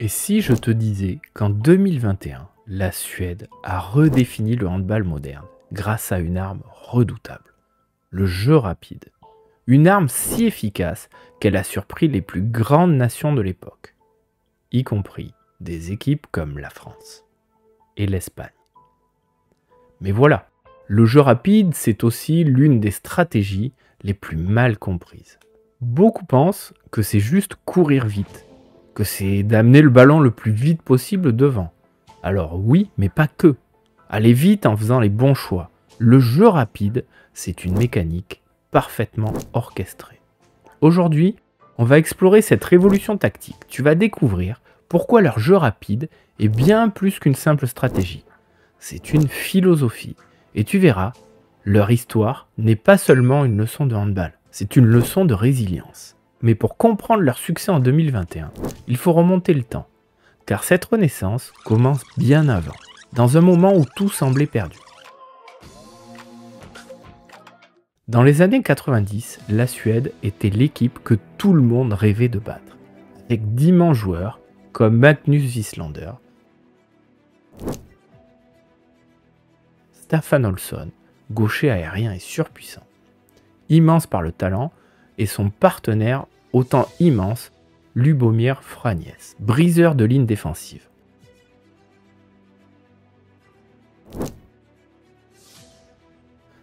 Et si je te disais qu'en 2021, la Suède a redéfini le handball moderne grâce à une arme redoutable, le jeu rapide. Une arme si efficace qu'elle a surpris les plus grandes nations de l'époque, y compris des équipes comme la France et l'Espagne. Mais voilà, le jeu rapide, c'est aussi l'une des stratégies les plus mal comprises. Beaucoup pensent que c'est juste courir vite, que c'est d'amener le ballon le plus vite possible devant. Alors oui, mais pas que. Aller vite en faisant les bons choix. Le jeu rapide, c'est une mécanique parfaitement orchestrée. Aujourd'hui, on va explorer cette révolution tactique. Tu vas découvrir pourquoi leur jeu rapide est bien plus qu'une simple stratégie. C'est une philosophie. Et tu verras, leur histoire n'est pas seulement une leçon de handball, c'est une leçon de résilience. Mais pour comprendre leur succès en 2021, il faut remonter le temps. Car cette renaissance commence bien avant, dans un moment où tout semblait perdu. Dans les années 90, la Suède était l'équipe que tout le monde rêvait de battre, avec d'immenses joueurs comme Magnus Wislander, Staffan Olsson, gaucher aérien et surpuissant, immense par le talent, et son partenaire autant immense, Lubomir Franies, briseur de lignes défensives.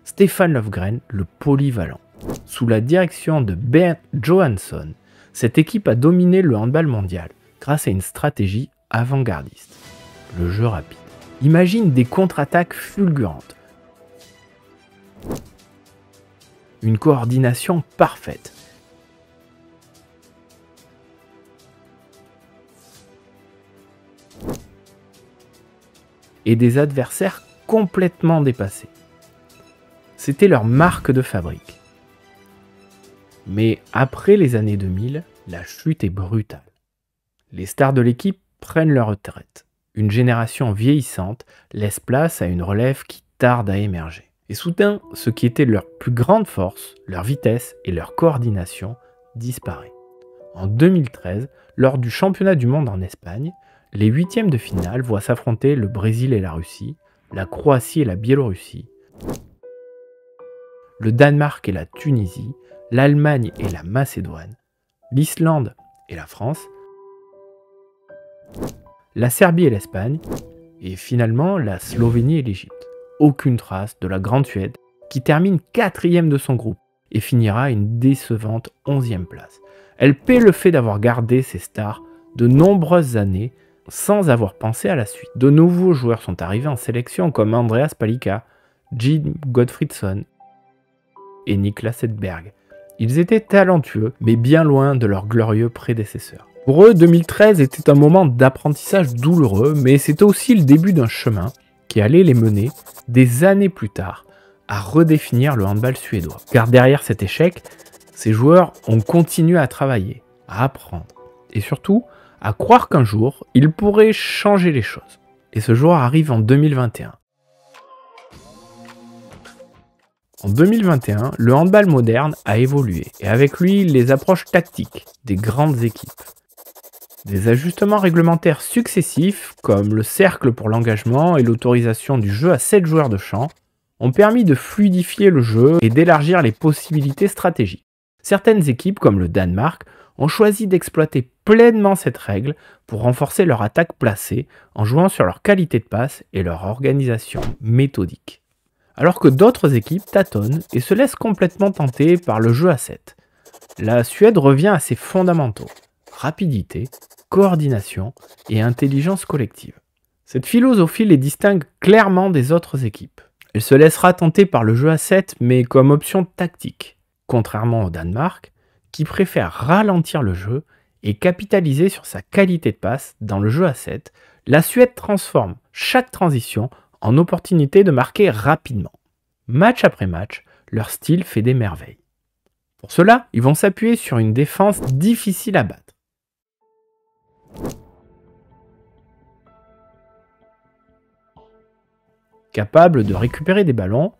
Stefan Löfgren, le polyvalent. Sous la direction de Bernd Johansson, cette équipe a dominé le handball mondial grâce à une stratégie avant-gardiste, le jeu rapide. Imagine des contre-attaques fulgurantes, une coordination parfaite, et des adversaires complètement dépassés. C'était leur marque de fabrique. Mais après les années 2000, la chute est brutale. Les stars de l'équipe prennent leur retraite. Une génération vieillissante laisse place à une relève qui tarde à émerger. Et soudain, ce qui était leur plus grande force, leur vitesse et leur coordination, disparaît. En 2013, lors du championnat du monde en Espagne, les huitièmes de finale voient s'affronter le Brésil et la Russie, la Croatie et la Biélorussie, le Danemark et la Tunisie, l'Allemagne et la Macédoine, l'Islande et la France, la Serbie et l'Espagne, et finalement la Slovénie et l'Égypte. Aucune trace de la Grande Suède, qui termine 4e de son groupe et finira à une décevante 11e place. Elle paie le fait d'avoir gardé ses stars de nombreuses années sans avoir pensé à la suite. De nouveaux joueurs sont arrivés en sélection comme Andreas Palika, Jim Gottfridsson et Niklas Edberg. Ils étaient talentueux, mais bien loin de leurs glorieux prédécesseurs. Pour eux, 2013 était un moment d'apprentissage douloureux, mais c'était aussi le début d'un chemin qui allait les mener, des années plus tard, à redéfinir le handball suédois. Car derrière cet échec, ces joueurs ont continué à travailler, à apprendre, et surtout à croire qu'un jour, ils pourraient changer les choses. Et ce jour arrive en 2021. En 2021, le handball moderne a évolué, et avec lui, les approches tactiques des grandes équipes. Des ajustements réglementaires successifs, comme le cercle pour l'engagement et l'autorisation du jeu à 7 joueurs de champ, ont permis de fluidifier le jeu et d'élargir les possibilités stratégiques. Certaines équipes, comme le Danemark, ont choisi d'exploiter pleinement cette règle pour renforcer leur attaque placée en jouant sur leur qualité de passe et leur organisation méthodique. Alors que d'autres équipes tâtonnent et se laissent complètement tenter par le jeu à 7. La Suède revient à ses fondamentaux: rapidité, coordination et intelligence collective. Cette philosophie les distingue clairement des autres équipes. Elle se laissera tenter par le jeu à 7, mais comme option tactique, contrairement au Danemark, qui préfère ralentir le jeu et capitaliser sur sa qualité de passe dans le jeu à 7, la Suède transforme chaque transition en opportunité de marquer rapidement. Match après match, leur style fait des merveilles. Pour cela, ils vont s'appuyer sur une défense difficile à battre. Capable de récupérer des ballons,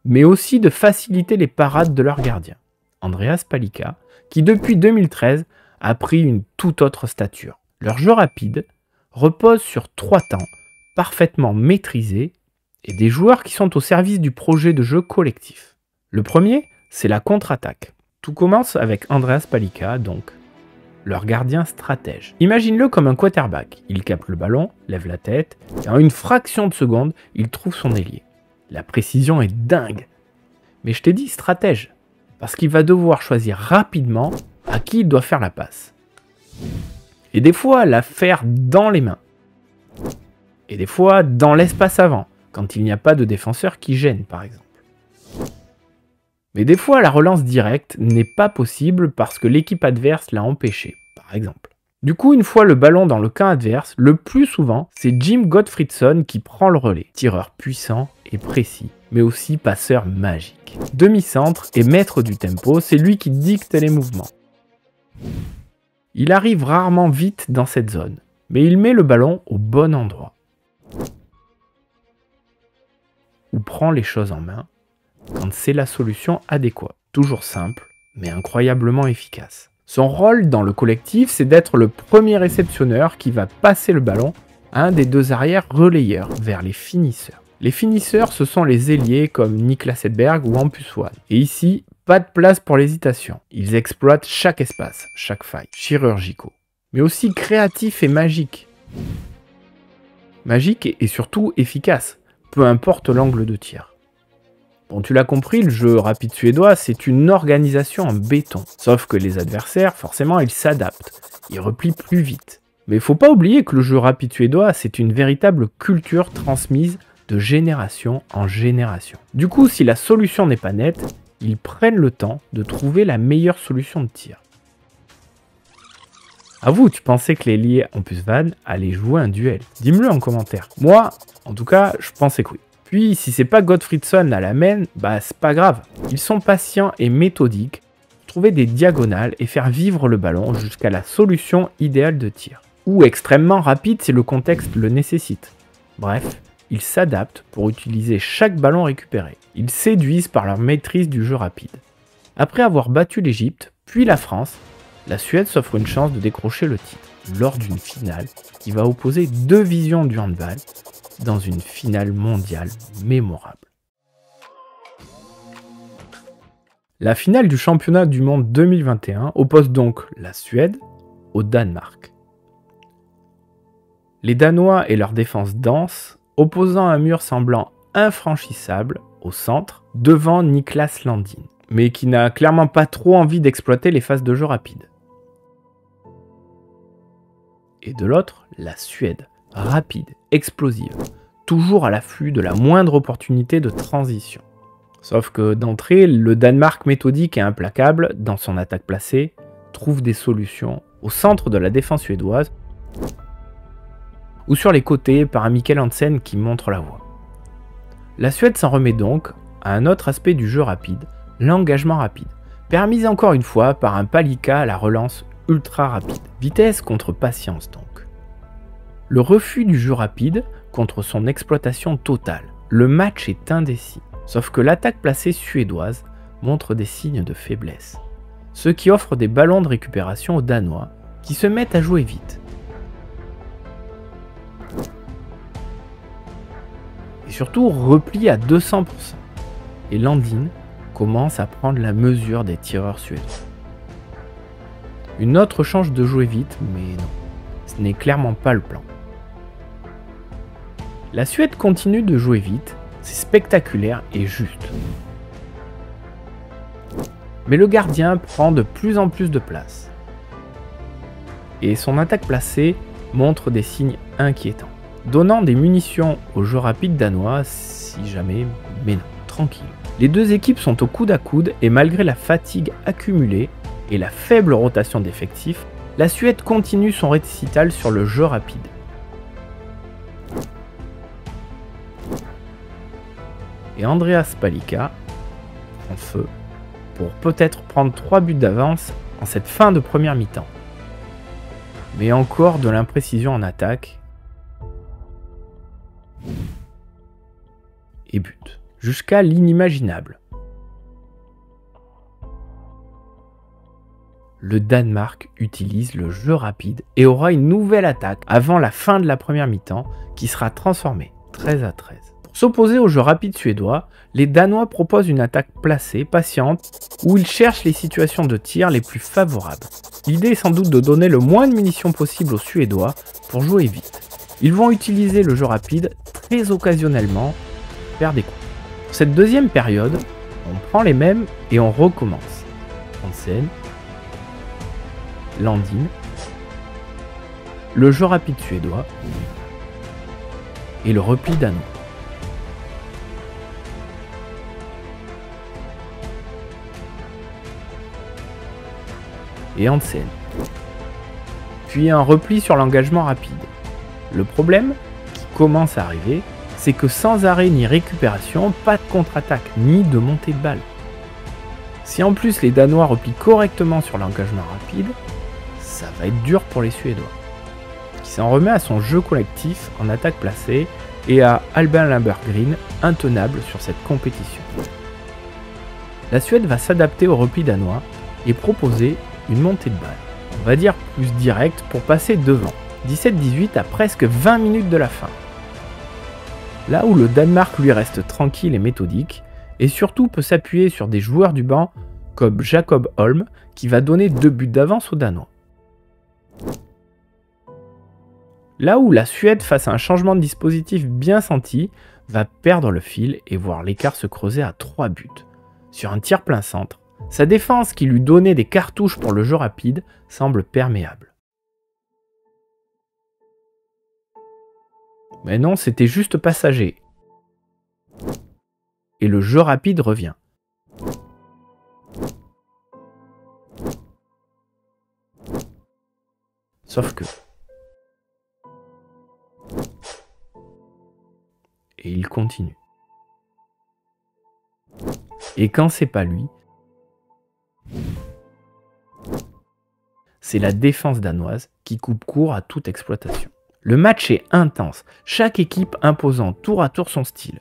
mais aussi de faciliter les parades de leurs gardiens. Andreas Palika qui depuis 2013 a pris une toute autre stature. Leur jeu rapide repose sur 3 temps parfaitement maîtrisés et des joueurs qui sont au service du projet de jeu collectif. Le premier, c'est la contre-attaque. Tout commence avec Andreas Palika, donc leur gardien stratège. Imagine-le comme un quarterback. Il capte le ballon, lève la tête, et en une fraction de seconde, il trouve son ailier. La précision est dingue. Mais je t'ai dit stratège, parce qu'il va devoir choisir rapidement à qui il doit faire la passe. Et des fois, la faire dans les mains. Et des fois, dans l'espace avant, quand il n'y a pas de défenseur qui gêne, par exemple. Mais des fois, la relance directe n'est pas possible parce que l'équipe adverse l'a empêché, par exemple. Du coup, une fois le ballon dans le camp adverse, le plus souvent, c'est Jim Gottfriedson qui prend le relais. Tireur puissant et précis, mais aussi passeur magique. Demi-centre et maître du tempo, c'est lui qui dicte les mouvements. Il arrive rarement vite dans cette zone, mais il met le ballon au bon endroit. Ou prend les choses en main quand c'est la solution adéquate. Toujours simple, mais incroyablement efficace. Son rôle dans le collectif, c'est d'être le premier réceptionneur qui va passer le ballon à un des deux arrières relayeurs vers les finisseurs. Les finisseurs, ce sont les ailiers comme Niklas Hedberg ou Hampus Wan. Et ici, pas de place pour l'hésitation. Ils exploitent chaque espace, chaque faille, chirurgicaux. Mais aussi créatifs et magiques. Magique et surtout efficace, peu importe l'angle de tir. Bon, tu l'as compris, le jeu rapide suédois, c'est une organisation en béton. Sauf que les adversaires, forcément, ils s'adaptent. Ils replient plus vite. Mais il faut pas oublier que le jeu rapide suédois, c'est une véritable culture transmise de génération en génération. Du coup, si la solution n'est pas nette, ils prennent le temps de trouver la meilleure solution de tir. À vous, tu pensais que les liés Hampus Wan allaient jouer un duel? Dis-moi-le en commentaire. Moi, en tout cas, je pensais que oui. Puis, si c'est pas Gottfriedson à la main, bah c'est pas grave. Ils sont patients et méthodiques, trouver des diagonales et faire vivre le ballon jusqu'à la solution idéale de tir. Ou extrêmement rapide si le contexte le nécessite. Bref, ils s'adaptent pour utiliser chaque ballon récupéré. Ils séduisent par leur maîtrise du jeu rapide. Après avoir battu l'Égypte, puis la France, la Suède s'offre une chance de décrocher le titre lors d'une finale qui va opposer deux visions du handball dans une finale mondiale mémorable. La finale du championnat du monde 2021 oppose donc la Suède au Danemark. Les Danois et leur défense dense, opposant un mur semblant infranchissable au centre, devant Niklas Landin, mais qui n'a clairement pas trop envie d'exploiter les phases de jeu rapides. Et de l'autre, la Suède, rapide, explosive, toujours à l'affût de la moindre opportunité de transition. Sauf que d'entrée, le Danemark méthodique et implacable, dans son attaque placée, trouve des solutions au centre de la défense suédoise ou sur les côtés par un Mikkel Hansen qui montre la voie. La Suède s'en remet donc à un autre aspect du jeu rapide, l'engagement rapide, permis encore une fois par un Palika à la relance ultra rapide. Vitesse contre patience donc. Le refus du jeu rapide contre son exploitation totale. Le match est indécis. Sauf que l'attaque placée suédoise montre des signes de faiblesse. Ce qui offre des ballons de récupération aux Danois qui se mettent à jouer vite. Et surtout replient à 200%. Et Landin commence à prendre la mesure des tireurs suédois. Une autre change de jouer vite, mais non, ce n'est clairement pas le plan. La Suède continue de jouer vite, c'est spectaculaire et juste. Mais le gardien prend de plus en plus de place. Et son attaque placée montre des signes inquiétants, donnant des munitions au jeu rapide danois si jamais, mais non, tranquille. Les deux équipes sont au coude à coude et malgré la fatigue accumulée et la faible rotation d'effectifs, la Suède continue son récital sur le jeu rapide. Et Andreas Palika prend feu pour peut-être prendre 3 buts d'avance en cette fin de première mi-temps. Mais encore de l'imprécision en attaque. Et but. Jusqu'à l'inimaginable. le Danemark utilise le jeu rapide et aura une nouvelle attaque avant la fin de la première mi-temps qui sera transformée 13-13. Pour s'opposer au jeu rapide suédois, les Danois proposent une attaque placée, patiente, où ils cherchent les situations de tir les plus favorables. L'idée est sans doute de donner le moins de munitions possible aux Suédois pour jouer vite. Ils vont utiliser le jeu rapide très occasionnellement pour faire des coups. Pour cette deuxième période, on prend les mêmes et on recommence. Hansen, Landin, le jeu rapide suédois et le repli danois. Et Hansen. Puis un repli sur l'engagement rapide. Le problème qui commence à arriver, c'est que sans arrêt ni récupération, pas de contre-attaque ni de montée de balle. Si en plus les Danois replient correctement sur l'engagement rapide, ça va être dur pour les Suédois, qui s'en remet à son jeu collectif en attaque placée et à Albin Lambergren intenable sur cette compétition. La Suède va s'adapter au repli danois et proposer une montée de balle, on va dire plus directe pour passer devant, 17-18 à presque 20 minutes de la fin. Là où le Danemark lui reste tranquille et méthodique, et surtout peut s'appuyer sur des joueurs du banc comme Jacob Holm qui va donner 2 buts d'avance aux Danois. Là où la Suède, face à un changement de dispositif bien senti, va perdre le fil et voir l'écart se creuser à 3 buts. Sur un tir plein centre, sa défense qui lui donnait des cartouches pour le jeu rapide semble perméable. Mais non, c'était juste passager. Et le jeu rapide revient. Sauf que... Et il continue. Et quand c'est pas lui, c'est la défense danoise qui coupe court à toute exploitation. Le match est intense, chaque équipe imposant tour à tour son style.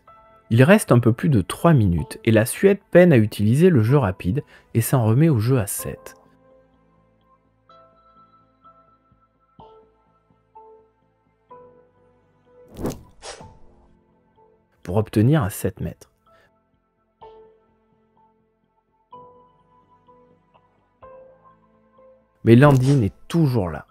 Il reste un peu plus de 3 minutes et la Suède peine à utiliser le jeu rapide et s'en remet au jeu à 7. Pour obtenir un 7 mètres. Mais Landin est toujours là.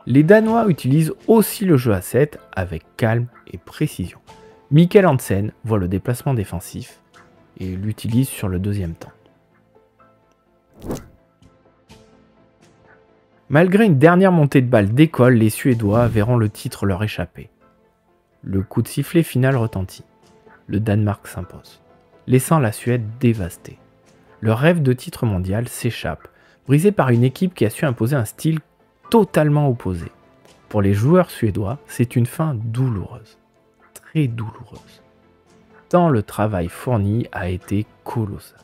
Les Danois utilisent aussi le jeu à 7 avec calme et précision. Mikkel Hansen voit le déplacement défensif et l'utilise sur le deuxième temps. Malgré une dernière montée de balle d'école, les Suédois verront le titre leur échapper. Le coup de sifflet final retentit. Le Danemark s'impose, laissant la Suède dévastée. Leur rêve de titre mondial s'échappe, brisé par une équipe qui a su imposer un style totalement opposé. Pour les joueurs suédois, c'est une fin douloureuse, très douloureuse, tant le travail fourni a été colossal.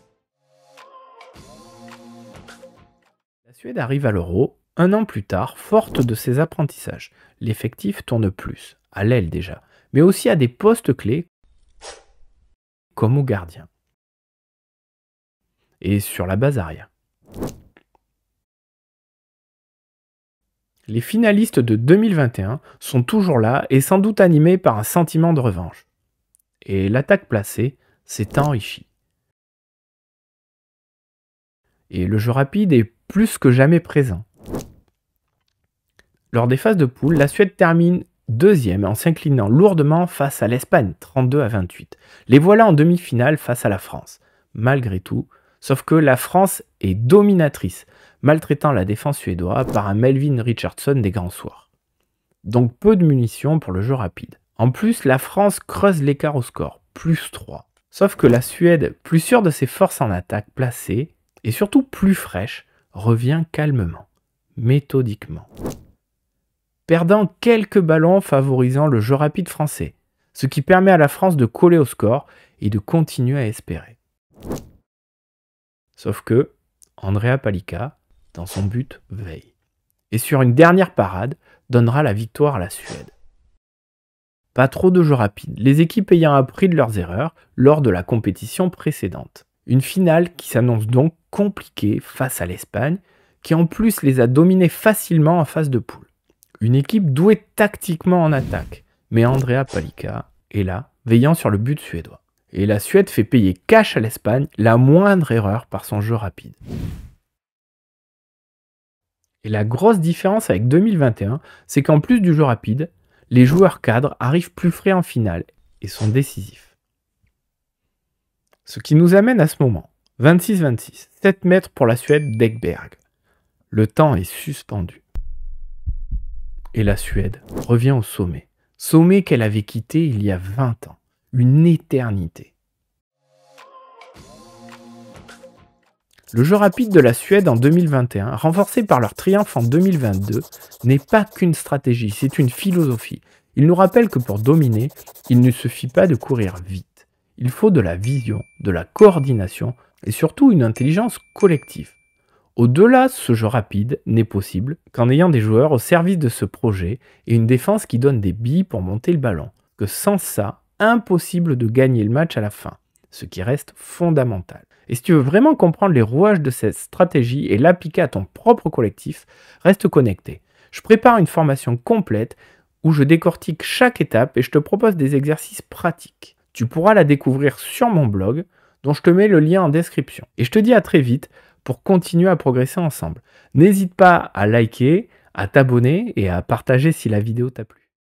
La Suède arrive à l'Euro, 1 an plus tard, forte de ses apprentissages. L'effectif tourne plus, à l'aile déjà, mais aussi à des postes clés, comme au gardien. Et sur la base arrière. Les finalistes de 2021 sont toujours là et sans doute animés par un sentiment de revanche. Et l'attaque placée s'est enrichie. Et le jeu rapide est plus que jamais présent. Lors des phases de poule, la Suède termine deuxième en s'inclinant lourdement face à l'Espagne, 32-28. Les voilà en demi-finale face à la France. Malgré tout, sauf que la France est dominatrice, maltraitant la défense suédoise par un Melvin Richardson des grands soirs. Donc peu de munitions pour le jeu rapide. En plus, la France creuse l'écart au score, plus 3. Sauf que la Suède, plus sûre de ses forces en attaque placée, et surtout plus fraîche, revient calmement, méthodiquement. Perdant quelques ballons favorisant le jeu rapide français, ce qui permet à la France de coller au score et de continuer à espérer. Sauf que Andrea Palika, dans son but, veille. Et sur une dernière parade, donnera la victoire à la Suède. Pas trop de jeux rapides, les équipes ayant appris de leurs erreurs lors de la compétition précédente. Une finale qui s'annonce donc compliquée face à l'Espagne, qui en plus les a dominés facilement en phase de poule. Une équipe douée tactiquement en attaque, mais Andrea Palika est là, veillant sur le but suédois. Et la Suède fait payer cash à l'Espagne la moindre erreur par son jeu rapide. Et la grosse différence avec 2021, c'est qu'en plus du jeu rapide, les joueurs cadres arrivent plus frais en finale et sont décisifs. Ce qui nous amène à ce moment. 26-26, 7 mètres pour la Suède d'Ekberg. Le temps est suspendu. Et la Suède revient au sommet. Sommet qu'elle avait quitté il y a 20 ans. Une éternité. Le jeu rapide de la Suède en 2021, renforcé par leur triomphe en 2022, n'est pas qu'une stratégie, c'est une philosophie. Il nous rappelle que pour dominer, il ne suffit pas de courir vite. Il faut de la vision, de la coordination et surtout une intelligence collective. Au-delà, ce jeu rapide n'est possible qu'en ayant des joueurs au service de ce projet et une défense qui donne des billes pour monter le ballon. Que sans ça, impossible de gagner le match à la fin, ce qui reste fondamental. Et si tu veux vraiment comprendre les rouages de cette stratégie et l'appliquer à ton propre collectif, reste connecté. Je prépare une formation complète où je décortique chaque étape et je te propose des exercices pratiques. Tu pourras la découvrir sur mon blog, dont je te mets le lien en description. Et je te dis à très vite pour continuer à progresser ensemble. N'hésite pas à liker, à t'abonner et à partager si la vidéo t'a plu.